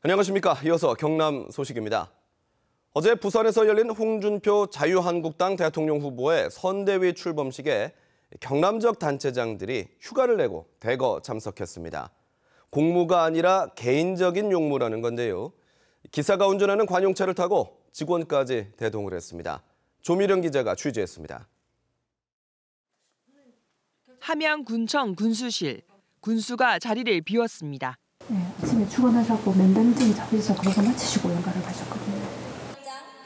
안녕하십니까. 이어서 경남 소식입니다. 어제 부산에서 열린 홍준표 자유한국당 대통령 후보의 선대위 출범식에 경남적 단체장들이 휴가를 내고 대거 참석했습니다. 공무가 아니라 개인적인 용무라는 건데요. 기사가 운전하는 관용차를 타고 직원까지 대동을 했습니다. 조미령 기자가 취재했습니다. 함양군청 군수실, 군수가 자리를 비웠습니다. 네, 아침에 출근하셔서 면담증 잡으셔서 그러고 마치시고 연가를 가셨거든요.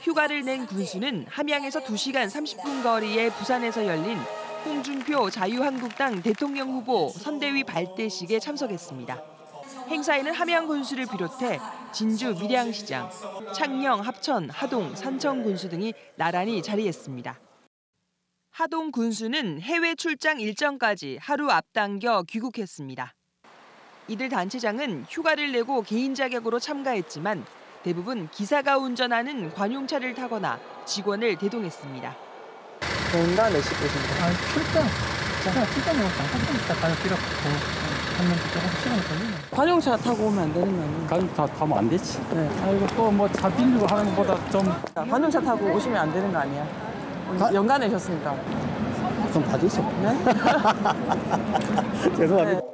휴가를 낸 군수는 함양에서 2시간 30분 거리에 부산에서 열린 홍준표 자유한국당 대통령 후보 선대위 발대식에 참석했습니다. 행사에는 함양 군수를 비롯해 진주 밀양시장, 창녕, 합천, 하동, 산청 군수 등이 나란히 자리했습니다. 하동 군수는 해외 출장 일정까지 하루 앞당겨 귀국했습니다. 이들 단체장은 휴가를 내고 개인 자격으로 참가했지만 대부분 기사가 운전하는 관용차를 타거나 직원을 대동했습니다. 연가 내실 것입니다. 출장 뭐 잠깐 있다 가요. 필요 없고 하면 조금 시간이 걸리네. 관용차 타고 오면 안 되는 거 아니에요? 관용차 타면 안 되지. 네. 아이고 또 뭐 차 빌리고 하는 것보다 좀 관용차 타고 오시면 안 되는 거 아니야? 연가 내셨으니까. 좀 봐주세요. 네? 죄송합니다. 네.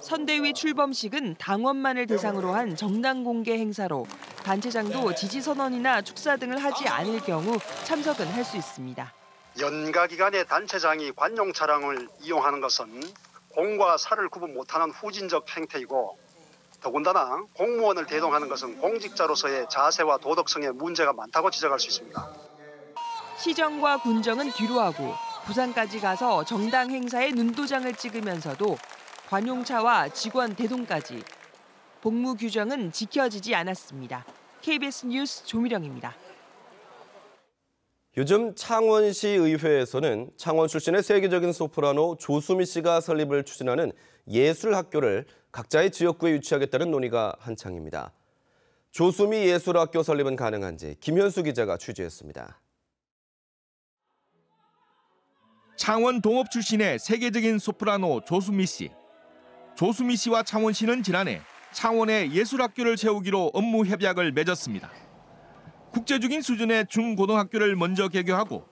선대위 출범식은 당원만을 대상으로 한 정당 공개 행사로 단체장도 지지 선언이나 축사 등을 하지 않을 경우 참석은 할 수 있습니다. 연가 기간에 단체장이 관용 차량을 이용하는 것은 공과 사를 구분 못하는 후진적 행태이고 더군다나 공무원을 대동하는 것은 공직자로서의 자세와 도덕성에 문제가 많다고 지적할 수 있습니다. 시정과 군정은 뒤로 하고 부산까지 가서 정당 행사에 눈도장을 찍으면서도 관용차와 직원 대동까지 복무 규정은 지켜지지 않았습니다. KBS 뉴스 조미령입니다. 요즘 창원시 의회에서는 창원 출신의 세계적인 소프라노 조수미 씨가 설립을 추진하는 예술학교를 각자의 지역구에 유치하겠다는 논의가 한창입니다. 조수미 예술학교 설립은 가능한지 김현수 기자가 취재했습니다. 창원 동업 출신의 세계적인 소프라노 조수미 씨. 조수미 씨와 창원시는 지난해 창원에 예술학교를 세우기로 업무 협약을 맺었습니다. 국제적인 수준의 중고등학교를 먼저 개교하고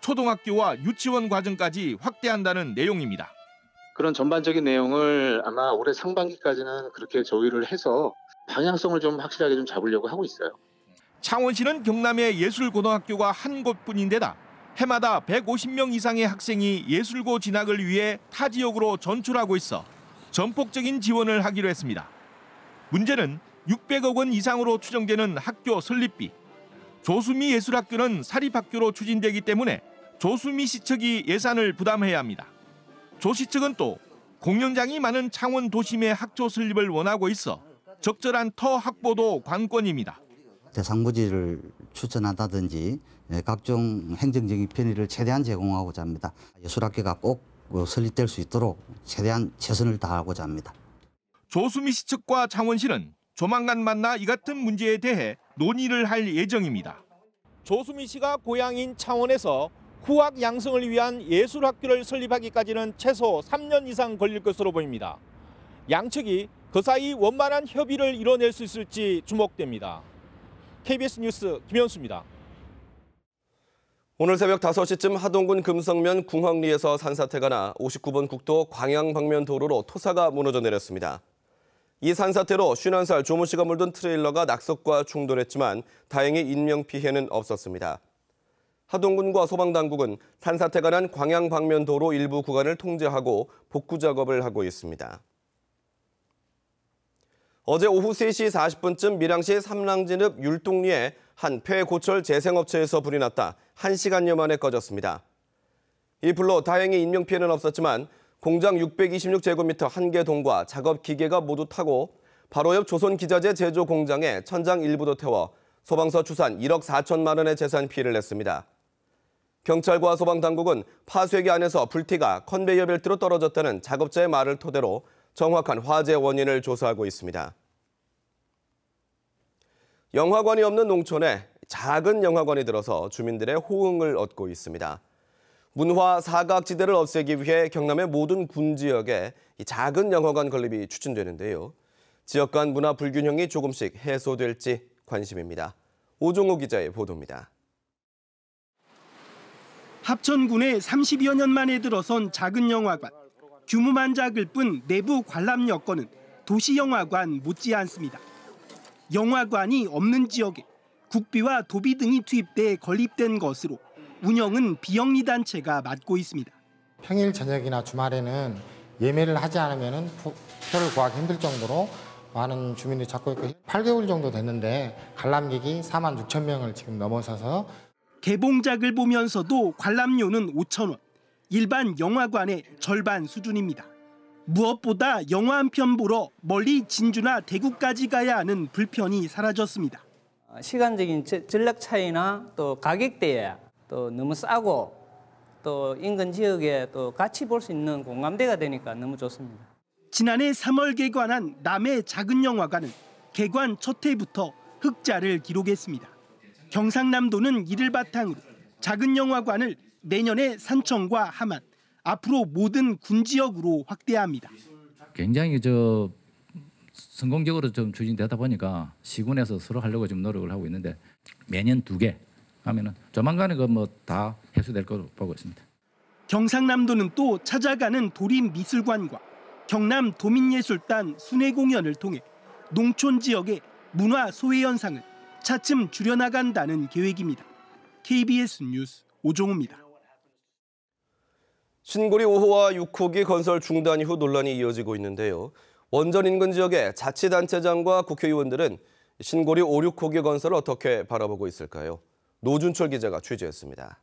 초등학교와 유치원 과정까지 확대한다는 내용입니다. 그런 전반적인 내용을 아마 올해 상반기까지는 그렇게 조율을 해서 방향성을 좀 확실하게 좀 잡으려고 하고 있어요. 창원시는 경남의 예술고등학교가 한 곳뿐인데다 해마다 150명 이상의 학생이 예술고 진학을 위해 타 지역으로 전출하고 있어 전폭적인 지원을 하기로 했습니다. 문제는 600억 원 이상으로 추정되는 학교 설립비. 조수미 예술학교는 사립학교로 추진되기 때문에 조수미 씨 측이 예산을 부담해야 합니다. 조 씨 측은 또 공연장이 많은 창원 도심의 학교 설립을 원하고 있어 적절한 터 확보도 관건입니다. 대상부지를 추천한다든지 각종 행정적인 편의를 최대한 제공하고자 합니다. 예술학교가 꼭 설립될 수 있도록 최대한 최선을 다하고자 합니다. 조수미 씨 측과 창원시는 조만간 만나 이 같은 문제에 대해 논의를 할 예정입니다. 조수미 씨가 고향인 창원에서 후학 양성을 위한 예술학교를 설립하기까지는 최소 3년 이상 걸릴 것으로 보입니다. 양측이 그 사이 원만한 협의를 이뤄낼 수 있을지 주목됩니다. KBS 뉴스 김현수입니다. 오늘 새벽 5시쯤 하동군 금성면 궁황리에서 산사태가 나 59번 국도 광양방면도로로 토사가 무너져 내렸습니다. 이 산사태로 51살 조모 씨가 몰던 트레일러가 낙석과 충돌했지만 다행히 인명피해는 없었습니다. 하동군과 소방당국은 산사태가 난 광양방면도로 일부 구간을 통제하고 복구 작업을 하고 있습니다. 어제 오후 3시 40분쯤 밀양시 삼랑진읍 율동리에 한 폐고철 재생업체에서 불이 났다 1시간여 만에 꺼졌습니다. 이 불로 다행히 인명피해는 없었지만 공장 626제곱미터 1개 동과 작업 기계가 모두 타고 바로 옆 조선기자재 제조 공장의 천장 일부도 태워 소방서 추산 1억 4천만 원의 재산 피해를 냈습니다. 경찰과 소방당국은 파쇄기 안에서 불티가 컨베이어 벨트로 떨어졌다는 작업자의 말을 토대로 정확한 화재 원인을 조사하고 있습니다. 영화관이 없는 농촌에 작은 영화관이 들어서 주민들의 호응을 얻고 있습니다. 문화 사각지대를 없애기 위해 경남의 모든 군 지역에 이 작은 영화관 건립이 추진되는데요. 지역 간 문화 불균형이 조금씩 해소될지 관심입니다. 오종호 기자의 보도입니다. 합천군에 30여 년 만에 들어선 작은 영화관. 규모만 작을 뿐 내부 관람 여건은 도시영화관 못지않습니다. 영화관이 없는 지역에 국비와 도비 등이 투입돼 건립된 것으로 운영은 비영리 단체가 맡고 있습니다. 평일 저녁이나 주말에는 예매를 하지 않으면 표를 구하기 힘들 정도로 많은 주민들이 찾고 있고 8개월 정도 됐는데 관람객이 4만 6천 명을 지금 넘어서서 개봉작을 보면서도 관람료는 5,000원, 일반 영화관의 절반 수준입니다. 무엇보다 영화 한 편 보러 멀리 진주나 대구까지 가야 하는 불편이 사라졌습니다. 시간적인 전략 차이나 또 가격대에 또 너무 싸고 또 인근 지역에 또 같이 볼 수 있는 공감대가 되니까 너무 좋습니다. 지난해 3월 개관한 남해 작은 영화관은 개관 첫 해부터 흑자를 기록했습니다. 경상남도는 이를 바탕으로 작은 영화관을 내년에 산청과 함안, 앞으로 모든 군 지역으로 확대합니다. 굉장히 성공적으로 좀 추진되다 보니까 시군에서 서로 하려고 지금 노력을 하고 있는데 매년 2개 하면은 조만간에 다 해소될 거로 보고 있습니다. 경상남도는 또 찾아가는 도립미술관과 경남 도민예술단 순회 공연을 통해 농촌 지역의 문화 소외 현상을 차츰 줄여나간다는 계획입니다. KBS 뉴스 오종우입니다. 신고리 5호와 6호기 건설 중단 이후 논란이 이어지고 있는데요. 원전 인근 지역의 자치단체장과 국회의원들은 신고리 5, 6호기 건설을 어떻게 바라보고 있을까요? 노준철 기자가 취재했습니다.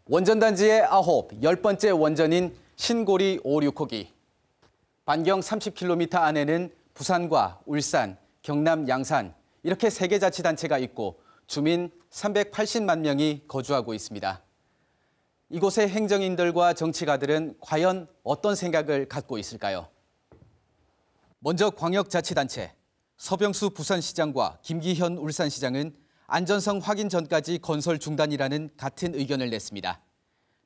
원전단지의 9, 10번째 원전인 신고리 5, 6호기. 반경 30km 안에는 부산과 울산, 경남 양산 이렇게 3개 자치단체가 있고 주민 380만 명이 거주하고 있습니다. 이곳의 행정인들과 정치가들은 과연 어떤 생각을 갖고 있을까요? 먼저 광역자치단체, 서병수 부산시장과 김기현 울산시장은 안전성 확인 전까지 건설 중단이라는 같은 의견을 냈습니다.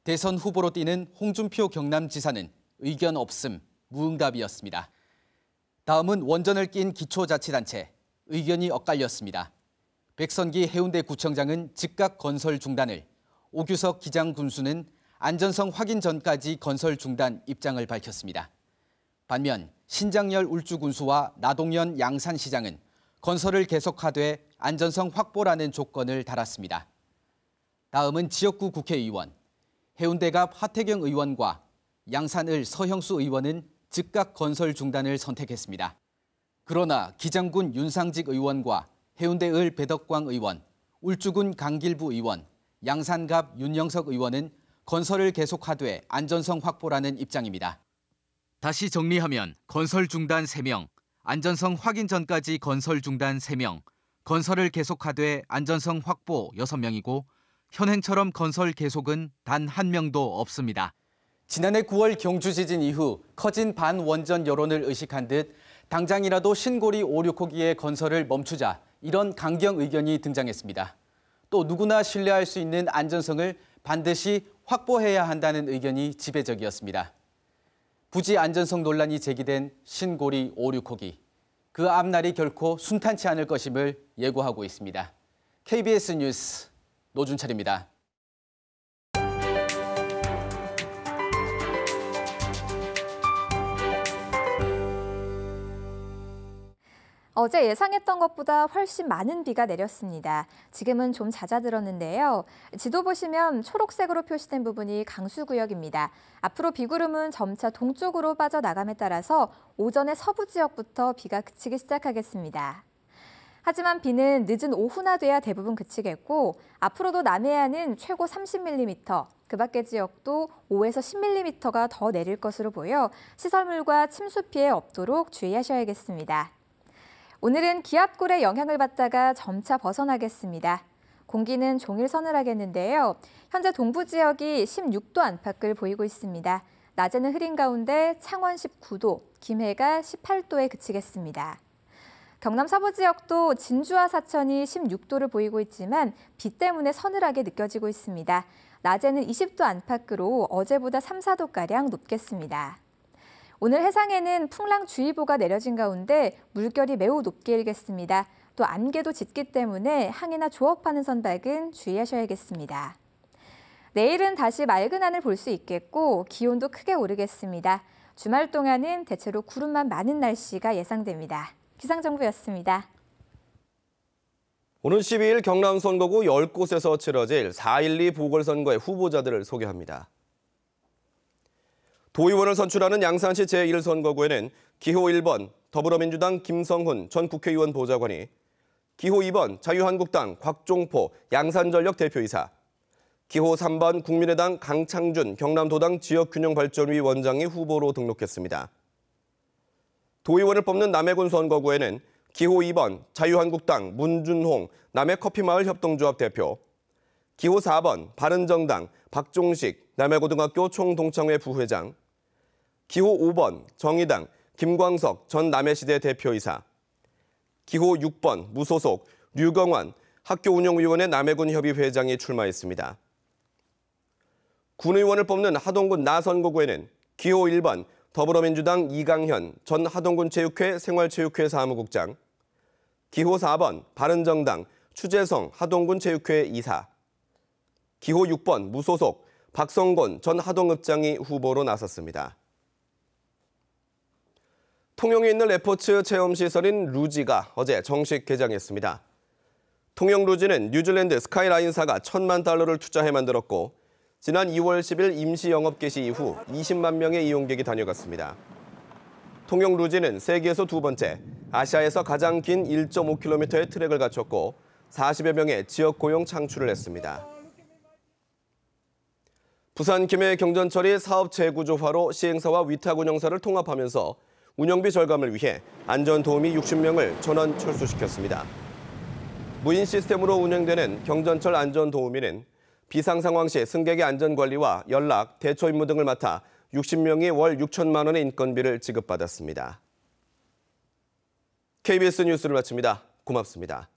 대선 후보로 뛰는 홍준표 경남지사는 의견 없음, 무응답이었습니다. 다음은 원전을 낀 기초자치단체, 의견이 엇갈렸습니다. 백선기 해운대구청장은 즉각 건설 중단을, 오규석 기장군수는 안전성 확인 전까지 건설 중단 입장을 밝혔습니다. 반면 신장열 울주군수와 나동연 양산시장은 건설을 계속하되 안전성 확보라는 조건을 달았습니다. 다음은 지역구 국회의원, 해운대갑 하태경 의원과 양산을 서형수 의원은 즉각 건설 중단을 선택했습니다. 그러나 기장군 윤상직 의원과 해운대을 배덕광 의원, 울주군 강길부 의원, 양산갑 윤영석 의원은 건설을 계속하되 안전성 확보라는 입장입니다. 다시 정리하면 건설 중단 3명, 안전성 확인 전까지 건설 중단 3명, 건설을 계속하되 안전성 확보 6명이고 현행처럼 건설 계속은 단 1명도 없습니다. 지난해 9월 경주 지진 이후 커진 반원전 여론을 의식한 듯 당장이라도 신고리 5, 6호기의 건설을 멈추자 이런 강경 의견이 등장했습니다. 또 누구나 신뢰할 수 있는 안전성을 반드시 확보해야 한다는 의견이 지배적이었습니다. 부지 안전성 논란이 제기된 신고리 5, 6호기. 그 앞날이 결코 순탄치 않을 것임을 예고하고 있습니다. KBS 뉴스 노준철입니다. 어제 예상했던 것보다 훨씬 많은 비가 내렸습니다. 지금은 좀 잦아들었는데요. 지도 보시면 초록색으로 표시된 부분이 강수구역입니다. 앞으로 비구름은 점차 동쪽으로 빠져나감에 따라서 오전에 서부 지역부터 비가 그치기 시작하겠습니다. 하지만 비는 늦은 오후나 돼야 대부분 그치겠고 앞으로도 남해안은 최고 30mm, 그 밖의 지역도 5에서 10mm가 더 내릴 것으로 보여 시설물과 침수 피해 없도록 주의하셔야겠습니다. 오늘은 기압골의 영향을 받다가 점차 벗어나겠습니다. 공기는 종일 서늘하겠는데요. 현재 동부 지역이 16도 안팎을 보이고 있습니다. 낮에는 흐린 가운데 창원 19도, 김해가 18도에 그치겠습니다. 경남 서부 지역도 진주와 사천이 16도를 보이고 있지만 비 때문에 서늘하게 느껴지고 있습니다. 낮에는 20도 안팎으로 어제보다 3, 4도가량 높겠습니다. 오늘 해상에는 풍랑주의보가 내려진 가운데 물결이 매우 높게 일겠습니다. 또 안개도 짙기 때문에 항해나 조업하는 선박은 주의하셔야겠습니다. 내일은 다시 맑은 하늘 볼 수 있겠고 기온도 크게 오르겠습니다. 주말 동안은 대체로 구름만 많은 날씨가 예상됩니다. 기상정보였습니다. 오는 12일 경남 선거구 10곳에서 치러질 4.12 보궐선거의 후보자들을 소개합니다. 도의원을 선출하는 양산시 제1선거구에는 기호 1번 더불어민주당 김성훈 전 국회의원 보좌관이, 기호 2번 자유한국당 곽종포 양산전력 대표이사, 기호 3번 국민의당 강창준 경남도당 지역균형발전위 원장이 후보로 등록했습니다. 도의원을 뽑는 남해군 선거구에는 기호 2번 자유한국당 문준홍 남해커피마을 협동조합 대표, 기호 4번 바른정당 박종식 남해고등학교 총동창회 부회장, 기호 5번 정의당 김광석 전 남해시대 대표이사, 기호 6번 무소속 류경환 학교운영위원회 남해군 협의회장이 출마했습니다. 군의원을 뽑는 하동군 나선거구에는 기호 1번 더불어민주당 이강현 전 하동군체육회 생활체육회 사무국장, 기호 4번 바른정당 추재성 하동군체육회 이사, 기호 6번 무소속 박성곤 전 하동읍장이 후보로 나섰습니다. 통영에 있는 레포츠 체험시설인 루지가 어제 정식 개장했습니다. 통영 루지는 뉴질랜드 스카이라인사가 $1,000만 투자해 만들었고, 지난 2월 10일 임시 영업 개시 이후 20만 명의 이용객이 다녀갔습니다. 통영 루지는 세계에서 두 번째, 아시아에서 가장 긴 1.5km의 트랙을 갖췄고 40여 명의 지역 고용 창출을 했습니다. 부산 김해 경전철이 사업 재구조화로 시행사와 위탁 운영사를 통합하면서 운영비 절감을 위해 안전도우미 60명을 전원 철수시켰습니다. 무인 시스템으로 운영되는 경전철 안전도우미는 비상 상황 시 승객의 안전관리와 연락, 대처 임무 등을 맡아 60명이 월 6천만 원의 인건비를 지급받았습니다. KBS 뉴스를 마칩니다. 고맙습니다.